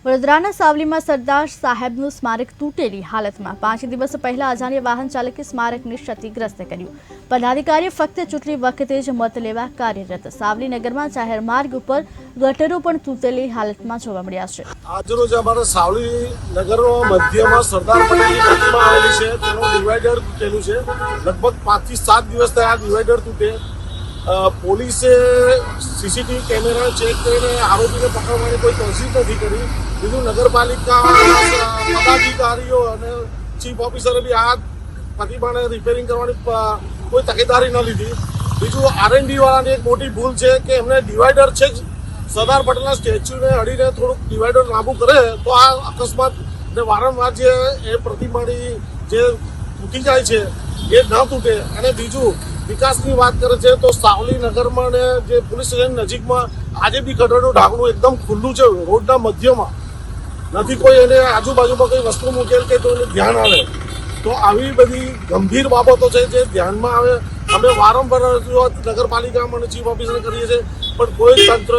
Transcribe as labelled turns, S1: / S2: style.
S1: વડોદરાના સાવલીમાં સરદાર સાહેબનું સ્મારક તૂટેલી હાલતમાં 5 દિવસ પહેલા અજાણ્યા વાહન ચાલકે સ્મારકને ક્ષતિગ્રસ્ત કર્યું। પદાધિકારીએ ફક્ત ચૂંટણી વખતે જ મત લેવા કાર્યરત। સાવલી નગરમાં જાહેર માર્ગ ઉપર ગટરો પણ તૂટેલી હાલતમાં જોવા મળ્યા છે।
S2: આજરોજ અમારા સાવલી નગરનો મધ્યમાં સરદાર પટેલની પ્રતિમા આવેલી છે, તેનું ડિવાઈડર તૂટેલું છે। લગભગ 5 થી 7 દિવસ થયા ડિવાઈડર તૂટે। પોલીસે સીસીટીવી કેમેરા ચેક કરીને આરોપીને પકડવાની કોઈ કોશિશ નથી કરી। બીજું નગરપાલિકા પદાધિકારીઓ અને ચીફ ઓફિસરે બી આ પ્રતિમાને રિપેરિંગ કરવાની કોઈ તકેદારી ન લીધી। બીજું R&D વાળાની એક મોટી ભૂલ છે કે એમને ડિવાઈડર છે સરદાર પટેલના સ્ટેચ્યુને અડીને થોડુંક ડિવાઈડર લાંબુ કરે તો આ અકસ્માત ને વારંવાર જે એ પ્રતિમાની જે તૂટી જાય છે એ ન તૂટે। અને બીજું વિકાસની વાત કરે છે તો સાવલી નગરમાં ને જે પોલીસ સ્ટેશન નજીકમાં આજે બી ગટરનું ઢાંકણું એકદમ ખુલ્લું છે, રોડના મધ્યમાં નથી, કોઈ એને આજુબાજુમાં કોઈ વસ્તુ મૂકેલ કે તો એને ધ્યાન આવે। તો આવી બધી ગંભીર બાબતો છે જે ધ્યાનમાં આવે। અમે વારંવાર રજૂઆત નગરપાલિકામાં અને ચીફ ઓફિસરને કરીએ છીએ, પણ કોઈ તંત્ર